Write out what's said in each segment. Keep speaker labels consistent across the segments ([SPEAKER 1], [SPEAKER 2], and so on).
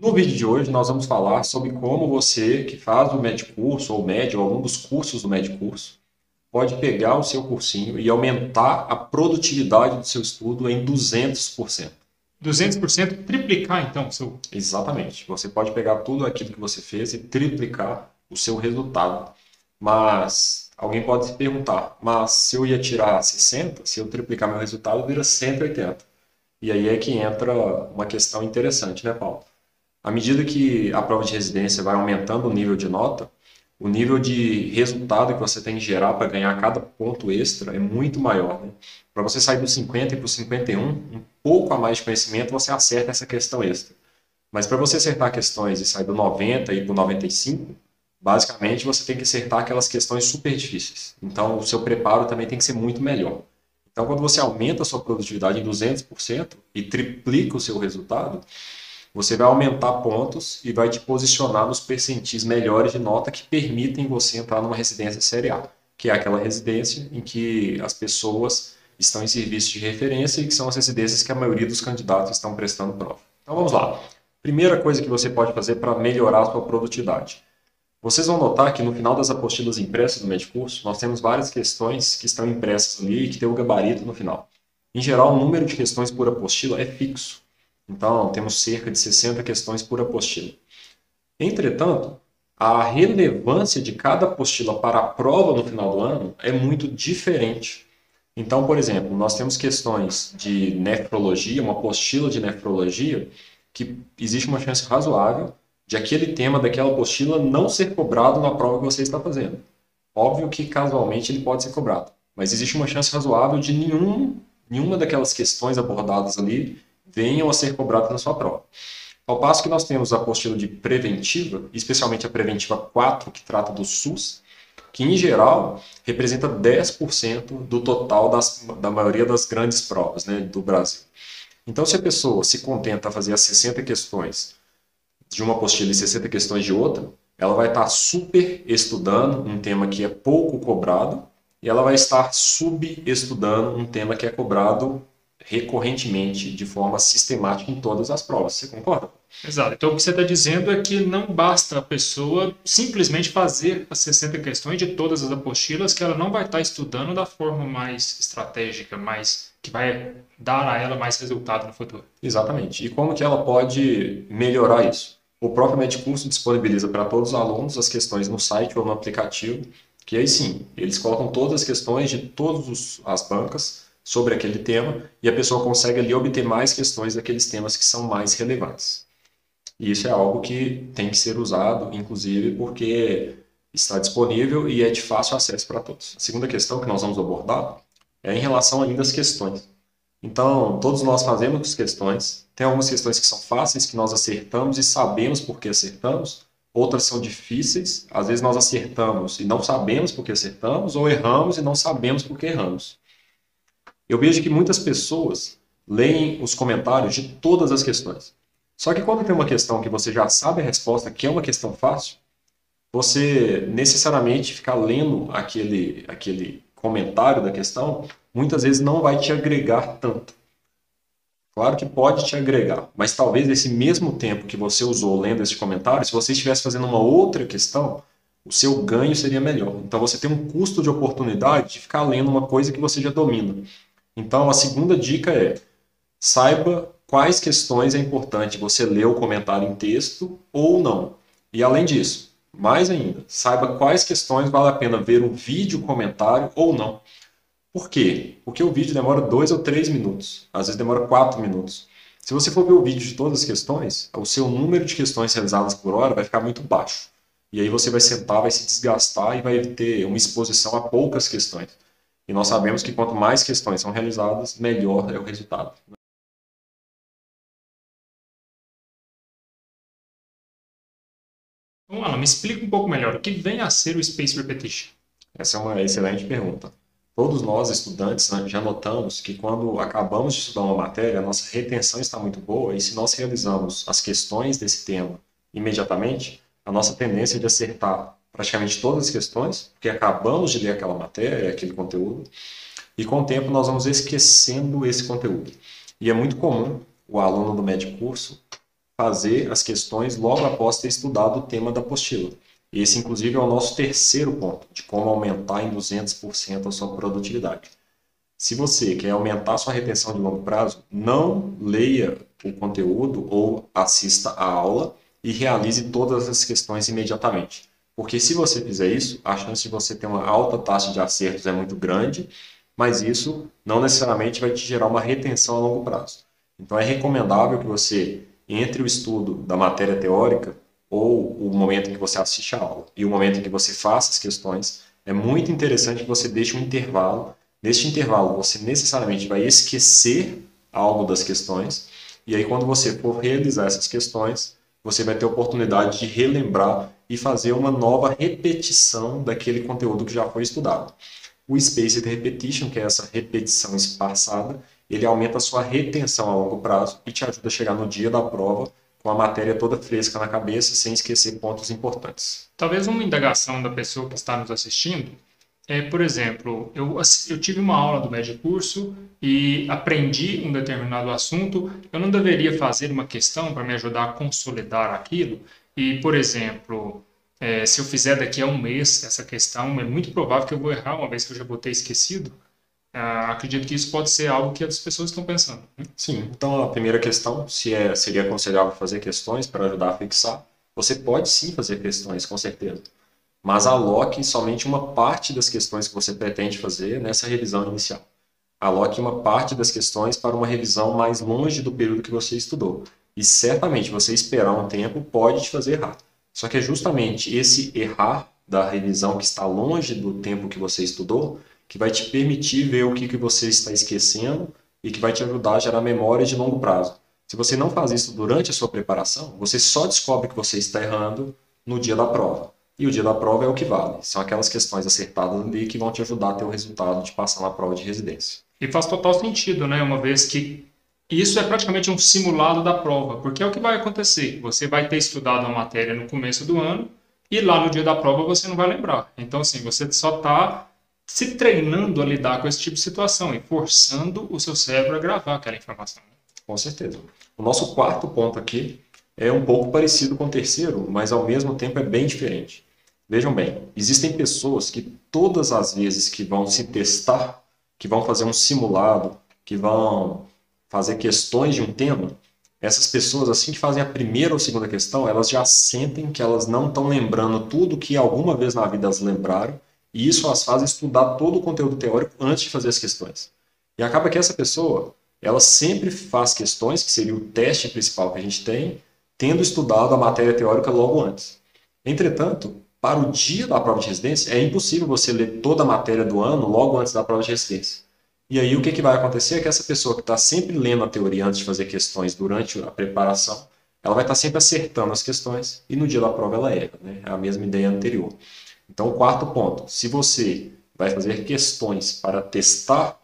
[SPEAKER 1] No vídeo de hoje, nós vamos falar sobre como você, que faz o Medcurso, ou MED, ou algum dos cursos do Medcurso, pode pegar o seu cursinho e aumentar a produtividade do seu estudo em 200%.
[SPEAKER 2] 200% triplicar, então, seu.
[SPEAKER 1] Exatamente. Você pode pegar tudo aquilo que você fez e triplicar o seu resultado. Mas alguém pode se perguntar, mas se eu ia tirar 60, se eu triplicar meu resultado, vira 180. E aí é que entra uma questão interessante, né, Paulo? À medida que a prova de residência vai aumentando o nível de nota, o nível de resultado que você tem que gerar para ganhar cada ponto extra é muito maior, né? Para você sair do 50 e para o 51, um pouco a mais de conhecimento, você acerta essa questão extra. Mas para você acertar questões e sair do 90 e para o 95, basicamente você tem que acertar aquelas questões super difíceis. Então, o seu preparo também tem que ser muito melhor. Então, quando você aumenta a sua produtividade em 200% e triplica o seu resultado, você vai aumentar pontos e vai te posicionar nos percentis melhores de nota que permitem você entrar numa residência série A, que é aquela residência em que as pessoas estão em serviço de referência e que são as residências que a maioria dos candidatos estão prestando prova. Então vamos lá. Primeira coisa que você pode fazer para melhorar a sua produtividade. Vocês vão notar que no final das apostilas impressas do Medcurso, nós temos várias questões que estão impressas ali e que tem o gabarito no final. Em geral, o número de questões por apostila é fixo. Então, temos cerca de 60 questões por apostila. Entretanto, a relevância de cada apostila para a prova no final do ano é muito diferente. Então, por exemplo, nós temos questões de nefrologia, uma apostila de nefrologia, que existe uma chance razoável de aquele tema daquela apostila não ser cobrado na prova que você está fazendo. Óbvio que casualmente ele pode ser cobrado, mas existe uma chance razoável de nenhuma daquelas questões abordadas ali venham a ser cobradas na sua prova. Ao passo que nós temos a apostila de preventiva, especialmente a preventiva 4, que trata do SUS, que em geral representa 10% do total da maioria das grandes provas, né, do Brasil. Então, se a pessoa se contenta a fazer as 60 questões de uma apostila e 60 questões de outra, ela vai estar super estudando um tema que é pouco cobrado e ela vai estar subestudando um tema que é cobrado recorrentemente, de forma sistemática em todas as provas. Você concorda?
[SPEAKER 2] Exato. Então, o que você está dizendo é que não basta a pessoa simplesmente fazer as 60 questões de todas as apostilas, que ela não vai estar estudando da forma mais estratégica, mais que vai dar a ela mais resultado no futuro.
[SPEAKER 1] Exatamente. E como que ela pode melhorar isso? O próprio Medcurso disponibiliza para todos os alunos as questões no site ou no aplicativo, que aí sim, eles colocam todas as questões de todas as bancas sobre aquele tema e a pessoa consegue ali obter mais questões daqueles temas que são mais relevantes. E isso é algo que tem que ser usado, inclusive, porque está disponível e é de fácil acesso para todos. A segunda questão que nós vamos abordar é em relação ainda às questões. Então, todos nós fazemos questões. Tem algumas questões que são fáceis, que nós acertamos e sabemos por que acertamos. Outras são difíceis. Às vezes nós acertamos e não sabemos por que acertamos, ou erramos e não sabemos por que erramos. Eu vejo que muitas pessoas leem os comentários de todas as questões. Só que quando tem uma questão que você já sabe a resposta, que é uma questão fácil, você necessariamente ficar lendo aquele comentário da questão, muitas vezes não vai te agregar tanto. Claro que pode te agregar, mas talvez esse mesmo tempo que você usou lendo esse comentário, se você estivesse fazendo uma outra questão, o seu ganho seria melhor. Então você tem um custo de oportunidade de ficar lendo uma coisa que você já domina. Então a segunda dica é: saiba quais questões é importante você ler o comentário em texto ou não. E além disso, mais ainda, saiba quais questões vale a pena ver um vídeo comentário ou não. Por quê? Porque o vídeo demora 2 ou 3 minutos, às vezes demora 4 minutos. Se você for ver o vídeo de todas as questões, o seu número de questões realizadas por hora vai ficar muito baixo. E aí você vai sentar, vai se desgastar e vai ter uma exposição a poucas questões. E nós sabemos que quanto mais questões são realizadas, melhor é o resultado.
[SPEAKER 2] Então, Alan, me explica um pouco melhor o que vem a ser o Space Repetition.
[SPEAKER 1] Essa é uma excelente pergunta. Todos nós, estudantes, né, já notamos que quando acabamos de estudar uma matéria, a nossa retenção está muito boa e se nós realizamos as questões desse tema imediatamente, a nossa tendência é de acertar praticamente todas as questões, porque acabamos de ler aquela matéria, aquele conteúdo, e com o tempo nós vamos esquecendo esse conteúdo. E é muito comum o aluno do médio curso fazer as questões logo após ter estudado o tema da apostila. Esse, inclusive, é o nosso terceiro ponto, de como aumentar em 200% a sua produtividade. Se você quer aumentar a sua retenção de longo prazo, não leia o conteúdo ou assista a aula e realize todas as questões imediatamente. Porque se você fizer isso, a chance de você ter uma alta taxa de acertos é muito grande, mas isso não necessariamente vai te gerar uma retenção a longo prazo. Então é recomendável que você, entre o estudo da matéria teórica ou o momento em que você assiste a aula e o momento em que você faça as questões, é muito interessante que você deixe um intervalo. Neste intervalo, você necessariamente vai esquecer algo das questões, e aí quando você for realizar essas questões, você vai ter a oportunidade de relembrar e fazer uma nova repetição daquele conteúdo que já foi estudado. O Spaced Repetition, que é essa repetição espaçada, ele aumenta a sua retenção a longo prazo e te ajuda a chegar no dia da prova com a matéria toda fresca na cabeça, sem esquecer pontos importantes.
[SPEAKER 2] Talvez uma indagação da pessoa que está nos assistindo por exemplo, eu tive uma aula do médio curso e aprendi um determinado assunto, eu não deveria fazer uma questão para me ajudar a consolidar aquilo? E, por exemplo, se eu fizer daqui a um mês essa questão, é muito provável que eu vou errar, uma vez que eu já vou ter esquecido. Acredito que isso pode ser algo que as pessoas estão pensando, né?
[SPEAKER 1] Sim, então a primeira questão, seria aconselhável fazer questões para ajudar a fixar. Você pode sim fazer questões, com certeza. Mas aloque somente uma parte das questões que você pretende fazer nessa revisão inicial. Aloque uma parte das questões para uma revisão mais longe do período que você estudou. E certamente você esperar um tempo pode te fazer errar. Só que é justamente esse errar da revisão que está longe do tempo que você estudou que vai te permitir ver o que você está esquecendo e que vai te ajudar a gerar memória de longo prazo. Se você não faz isso durante a sua preparação, você só descobre que você está errando no dia da prova. E o dia da prova é o que vale. São aquelas questões acertadas ali que vão te ajudar a ter o resultado de passar na prova de residência.
[SPEAKER 2] E faz total sentido, né? Uma vez que isso é praticamente um simulado da prova, porque é o que vai acontecer. Você vai ter estudado uma matéria no começo do ano e lá no dia da prova você não vai lembrar. Então, assim, você só está se treinando a lidar com esse tipo de situação e forçando o seu cérebro a gravar aquela informação.
[SPEAKER 1] Com certeza. O nosso quarto ponto aqui é um pouco parecido com o terceiro, mas ao mesmo tempo é bem diferente. Vejam bem, existem pessoas que todas as vezes que vão se testar, que vão fazer um simulado, que vão fazer questões de um tema, essas pessoas, assim que fazem a primeira ou segunda questão, elas já sentem que elas não estão lembrando tudo que alguma vez na vida elas lembraram, e isso as faz estudar todo o conteúdo teórico antes de fazer as questões. E acaba que essa pessoa, ela sempre faz questões, que seria o teste principal que a gente tem, tendo estudado a matéria teórica logo antes. Entretanto, para o dia da prova de residência, é impossível você ler toda a matéria do ano logo antes da prova de residência. E aí o que vai acontecer é que essa pessoa que está sempre lendo a teoria antes de fazer questões durante a preparação, ela vai estar sempre acertando as questões e no dia da prova ela erra, né? É a mesma ideia anterior. Então, o quarto ponto, se você vai fazer questões para testar,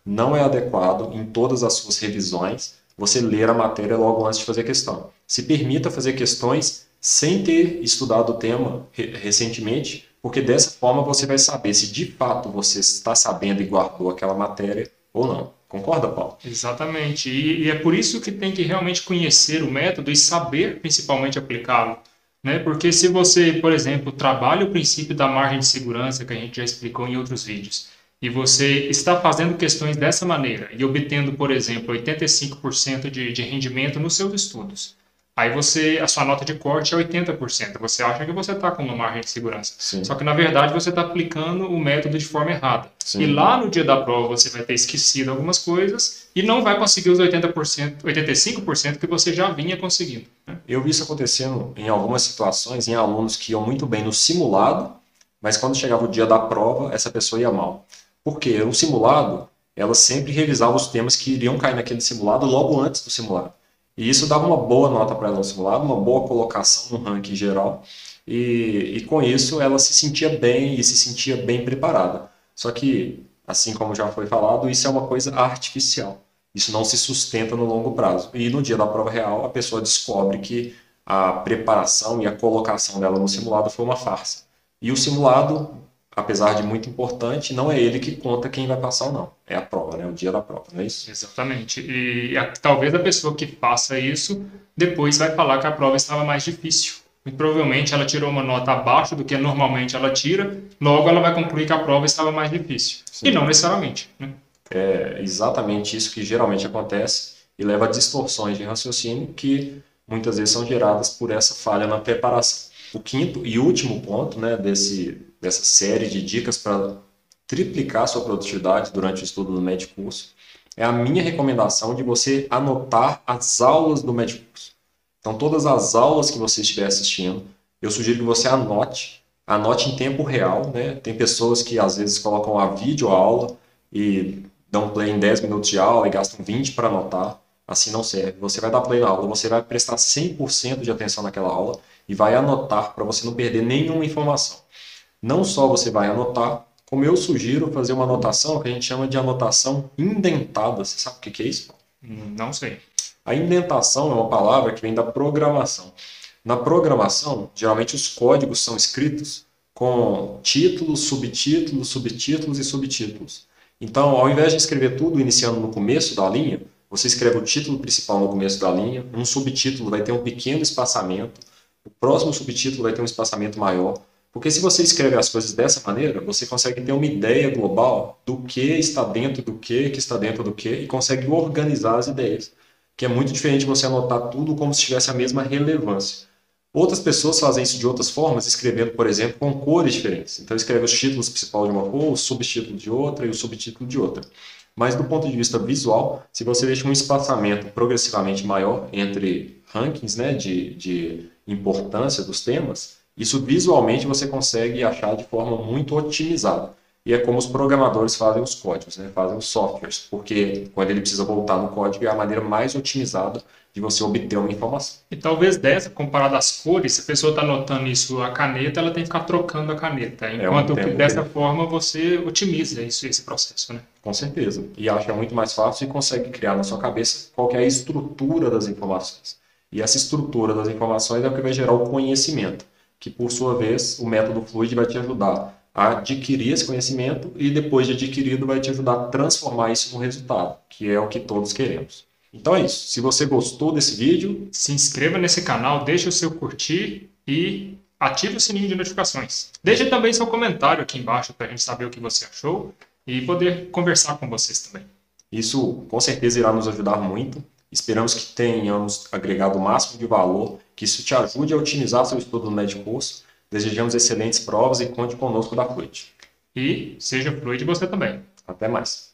[SPEAKER 1] não é adequado em todas as suas revisões você ler a matéria logo antes de fazer a questão. Se permita fazer questões sem ter estudado o tema recentemente, porque dessa forma você vai saber se de fato você está sabendo e guardou aquela matéria ou não. Concorda, Paulo?
[SPEAKER 2] Exatamente. E é por isso que tem que realmente conhecer o método e saber principalmente aplicá-lo, né? Porque se você, por exemplo, trabalha o princípio da margem de segurança, que a gente já explicou em outros vídeos, e você está fazendo questões dessa maneira e obtendo, por exemplo, 85% de rendimento nos seus estudos, aí a sua nota de corte é 80%. Você acha que você está com uma margem de segurança.
[SPEAKER 1] Sim.
[SPEAKER 2] Só que, na verdade, você está aplicando o método de forma errada.
[SPEAKER 1] Sim.
[SPEAKER 2] E lá no dia da prova você vai ter esquecido algumas coisas e não vai conseguir os 80%, 85% que você já vinha conseguindo, né?
[SPEAKER 1] Eu vi isso acontecendo em algumas situações, em alunos que iam muito bem no simulado, mas quando chegava o dia da prova, essa pessoa ia mal. Porque no simulado, ela sempre revisava os temas que iriam cair naquele simulado logo antes do simulado. E isso dava uma boa nota para ela no simulado, uma boa colocação no ranking geral. E com isso ela se sentia bem e se sentia bem preparada. Só que, assim como já foi falado, isso é uma coisa artificial. Isso não se sustenta no longo prazo. E no dia da prova real, a pessoa descobre que a preparação e a colocação dela no simulado foi uma farsa. E o simulado, apesar de muito importante, não é ele que conta quem vai passar ou não. É a prova, né? O dia da prova, não é isso?
[SPEAKER 2] Exatamente. E talvez a pessoa que faça isso depois vai falar que a prova estava mais difícil. E provavelmente ela tirou uma nota abaixo do que normalmente ela tira, logo ela vai concluir que a prova estava mais difícil.
[SPEAKER 1] Sim.
[SPEAKER 2] E não necessariamente, né?
[SPEAKER 1] É exatamente isso que geralmente acontece e leva a distorções de raciocínio que muitas vezes são geradas por essa falha na preparação. O quinto e último ponto, né, dessa série de dicas para triplicar sua produtividade durante o estudo do médio curso é a minha recomendação de você anotar as aulas do médio curso. Então, todas as aulas que você estiver assistindo, eu sugiro que você anote em tempo real, né? Tem pessoas que às vezes colocam a videoaula e dão play em 10 minutos de aula e gastam 20 para anotar. Assim não serve. Você vai dar play na aula, você vai prestar 100% de atenção naquela aula e vai anotar para você não perder nenhuma informação. Não só você vai anotar, como eu sugiro fazer uma anotação que a gente chama de anotação indentada. Você sabe o que é isso?
[SPEAKER 2] Não sei.
[SPEAKER 1] A indentação é uma palavra que vem da programação. Na programação, geralmente os códigos são escritos com títulos, subtítulos, subtítulos e subtítulos. Então, ao invés de escrever tudo iniciando no começo da linha, você escreve o título principal no começo da linha, um subtítulo vai ter um pequeno espaçamento, o próximo subtítulo vai ter um espaçamento maior, porque se você escreve as coisas dessa maneira, você consegue ter uma ideia global do que está dentro do que está dentro do que e consegue organizar as ideias, que é muito diferente de você anotar tudo como se tivesse a mesma relevância. Outras pessoas fazem isso de outras formas, escrevendo, por exemplo, com cores diferentes. Então, escreve os títulos principais de uma cor, o subtítulo de outra e o subtítulo de outra. Mas, do ponto de vista visual, se você deixa um espaçamento progressivamente maior entre rankings, né, de importância dos temas, isso visualmente você consegue achar de forma muito otimizada. E é como os programadores fazem os códigos, né? Fazem os softwares, porque quando ele precisa voltar no código é a maneira mais otimizada de você obter uma informação.
[SPEAKER 2] E talvez dessa, comparado às cores, se a pessoa está anotando isso a caneta, ela tem que ficar trocando a caneta. Enquanto que dessa forma você otimiza esse processo, né?
[SPEAKER 1] Com certeza. E acha muito mais fácil e consegue criar na sua cabeça qual que é a estrutura das informações. E essa estrutura das informações é o que vai gerar o conhecimento, que por sua vez o método Fluid vai te ajudar a adquirir esse conhecimento e depois de adquirido vai te ajudar a transformar isso no resultado, que é o que todos queremos. Então é isso. Se você gostou desse vídeo,
[SPEAKER 2] se inscreva nesse canal, deixe o seu curtir e ative o sininho de notificações. Deixe também seu comentário aqui embaixo para a gente saber o que você achou e poder conversar com vocês também.
[SPEAKER 1] Isso com certeza irá nos ajudar muito. Esperamos que tenhamos agregado o máximo de valor, que isso te ajude a otimizar seu estudo no médio curso. Desejamos excelentes provas e conte conosco da Fluid.
[SPEAKER 2] E seja Fluid você também.
[SPEAKER 1] Até mais.